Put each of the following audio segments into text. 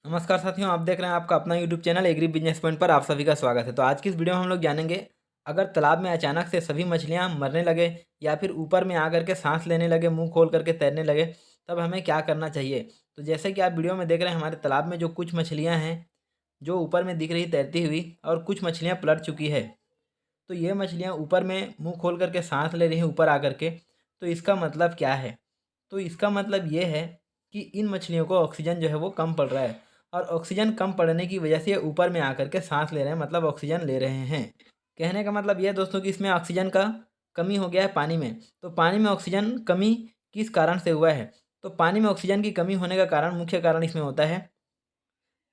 नमस्कार साथियों, आप देख रहे हैं आपका अपना YouTube channel agri business point पर आप सभी का स्वागत है। तो आज की इस वीडियो में हम लोग जानेंगे, अगर तालाब में अचानक से सभी मछलियां मरने लगे या फिर ऊपर में आकर के सांस लेने लगे, मुंह खोल करके तैरने लगे, तब हमें क्या करना चाहिए। तो जैसे कि आप वीडियो में देख रहे हैं, हमारे तालाब में जो कुछ मछलियाँ हैं जो ऊपर में दिख रही तैरती हुई, और कुछ मछलियाँ पलट चुकी है। तो ये मछलियाँ ऊपर में मुँह खोल करके सांस ले रही हैं ऊपर आकर के। तो इसका मतलब क्या है? तो इसका मतलब ये है कि इन मछलियों को ऑक्सीजन जो है वो कम पड़ रहा है, और ऑक्सीजन कम पड़ने की वजह से ये ऊपर में आकर के सांस ले रहे हैं, मतलब ऑक्सीजन ले रहे हैं। कहने का मतलब ये है दोस्तों कि इसमें ऑक्सीजन का कमी हो गया है पानी में। तो पानी में ऑक्सीजन कमी किस कारण से हुआ है? तो पानी में ऑक्सीजन की कमी होने का कारण, मुख्य कारण इसमें होता है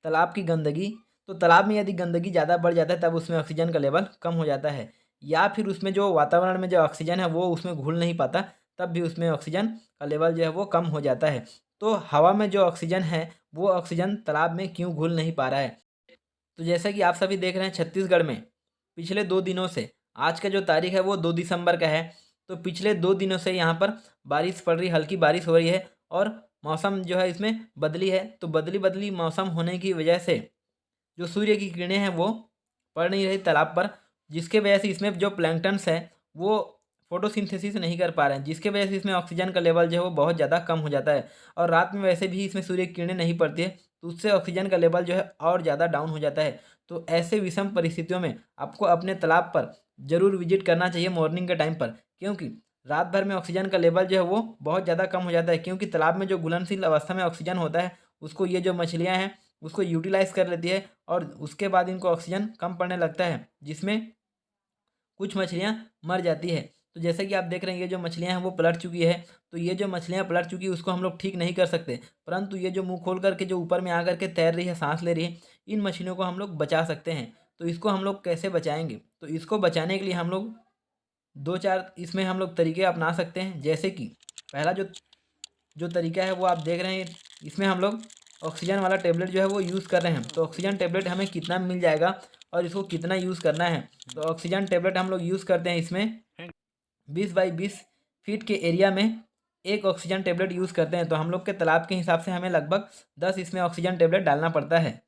तालाब की गंदगी। तो तालाब में यदि गंदगी ज़्यादा बढ़ जाता है तब उसमें ऑक्सीजन का लेवल कम हो जाता है, या फिर उसमें जो वातावरण में जो ऑक्सीजन है वो उसमें घुल नहीं पाता, तब भी उसमें ऑक्सीजन का लेवल जो है वो कम हो जाता है। तो हवा में जो ऑक्सीजन है वो ऑक्सीजन तालाब में क्यों घुल नहीं पा रहा है? तो जैसा कि आप सभी देख रहे हैं, छत्तीसगढ़ में पिछले 2 दिनों से, आज का जो तारीख है वो 2 दिसंबर का है, तो पिछले 2 दिनों से यहाँ पर बारिश पड़ रही, हल्की बारिश हो रही है, और मौसम जो है इसमें बदली है। तो बदली बदली मौसम होने की वजह से जो सूर्य की किरणें हैं वो पड़ नहीं रही तालाब पर, जिसके वजह से इसमें जो प्लैंक्टन्स है वो फोटोसिंथेसिस नहीं कर पा रहे हैं, जिसके वजह से इसमें ऑक्सीजन का लेवल जो है वो बहुत ज़्यादा कम हो जाता है। और रात में वैसे भी इसमें सूर्य की किरणें नहीं पड़ती है, तो उससे ऑक्सीजन का लेवल जो है और ज़्यादा डाउन हो जाता है। तो ऐसे विषम परिस्थितियों में आपको अपने तालाब पर ज़रूर विजिट करना चाहिए मॉर्निंग के टाइम पर, क्योंकि रात भर में ऑक्सीजन का लेवल जो है वो बहुत ज़्यादा कम हो जाता है, क्योंकि तालाब में जो घुलनशील अवस्था में ऑक्सीजन होता है उसको ये जो मछलियाँ हैं उसको यूटिलाइज कर लेती है, और उसके बाद इनको ऑक्सीजन कम पड़ने लगता है, जिसमें कुछ मछलियाँ मर जाती है। तो जैसे कि आप देख रहे हैं, ये जो मछलियाँ हैं वो पलट चुकी है। तो ये जो मछलियाँ पलट चुकी है उसको हम लोग ठीक नहीं कर सकते, परंतु ये जो मुँह खोल करके जो ऊपर में आकर के तैर रही है, साँस ले रही है, इन मछलियों को हम लोग बचा सकते हैं। तो इसको हम लोग कैसे बचाएँगे? तो इसको बचाने के लिए हम लोग 2-4 इसमें हम लोग तरीके अपना सकते हैं। जैसे कि पहला जो जो तरीका है वो आप देख रहे हैं, इसमें हम लोग ऑक्सीजन वाला टेबलेट जो है वो यूज़ कर रहे हैं। तो ऑक्सीजन टेबलेट हमें कितना मिल जाएगा और इसको कितना यूज़ करना है? तो ऑक्सीजन टेबलेट हम लोग यूज़ करते हैं इसमें 20 बाई 20 फीट के एरिया में एक ऑक्सीजन टेबलेट यूज़ करते हैं। तो हम लोग के तालाब के हिसाब से हमें लगभग 10 इसमें ऑक्सीजन टेबलेट डालना पड़ता है।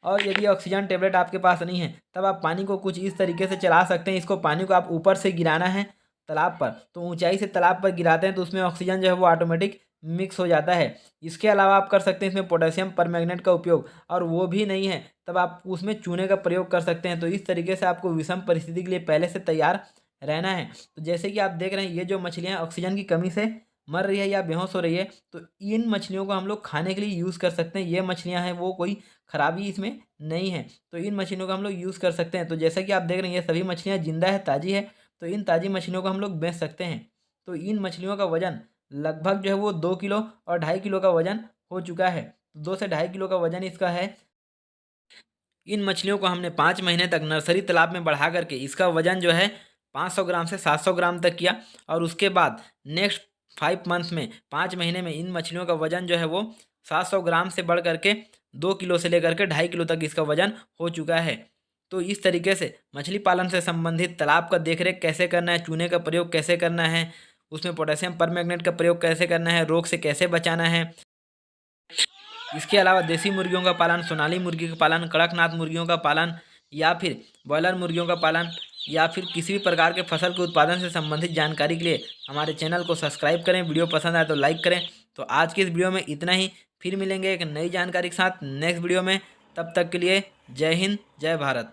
और यदि ऑक्सीजन टेबलेट आपके पास नहीं है तब आप पानी को कुछ इस तरीके से चला सकते हैं। इसको पानी को आप ऊपर से गिराना है तालाब पर, तो ऊंचाई से तालाब पर गिराते हैं तो उसमें ऑक्सीजन जो है वो ऑटोमेटिक मिक्स हो जाता है। इसके अलावा आप कर सकते हैं इसमें पोटेशियम परमैंगनेट का उपयोग, और वो भी नहीं है तब आप उसमें चूने का प्रयोग कर सकते हैं। तो इस तरीके से आपको विषम परिस्थिति के लिए पहले से तैयार रहना है। तो जैसे कि आप देख रहे हैं, ये जो मछलियाँ ऑक्सीजन की कमी से मर रही है या बेहोश हो रही है, तो इन मछलियों को हम लोग खाने के लिए यूज़ कर सकते हैं। ये मछलियाँ हैं वो कोई खराबी इसमें नहीं है, तो इन मछलियों को हम लोग यूज़ कर सकते हैं। तो जैसा कि आप देख रहे हैं, ये सभी मछलियाँ ज़िंदा है, ताज़ी है, तो इन ताज़ी मछलियों को हम लोग बेच सकते हैं। तो इन मछलियों का वज़न लगभग जो है वो 2 किलो और 2.5 किलो का वज़न हो चुका है। तो 2 से 2.5 किलो का वज़न इसका है। इन मछलियों को हमने 5 महीने तक नर्सरी तालाब में बढ़ा करके इसका वज़न जो है 500 ग्राम से 700 ग्राम तक किया, और उसके बाद नेक्स्ट 5 मंथ्स में, 5 महीने में, इन मछलियों का वज़न जो है वो 700 ग्राम से बढ़ करके 2 किलो से लेकर के 2.5 किलो तक इसका वज़न हो चुका है। तो इस तरीके से मछली पालन से संबंधित तालाब का देखरेख कैसे करना है, चूने का प्रयोग कैसे करना है, उसमें पोटेशियम परमैंगनेट का प्रयोग कैसे करना है, रोग से कैसे बचाना है, इसके अलावा देसी मुर्गियों का पालन, सोनाली मुर्गी का पालन, कड़कनाथ मुर्गियों का पालन, या फिर बॉयलर मुर्गियों का पालन, या फिर किसी भी प्रकार के फसल के उत्पादन से संबंधित जानकारी के लिए हमारे चैनल को सब्सक्राइब करें। वीडियो पसंद आए तो लाइक करें। तो आज की इस वीडियो में इतना ही, फिर मिलेंगे एक नई जानकारी के साथ नेक्स्ट वीडियो में। तब तक के लिए जय हिंद, जय भारत।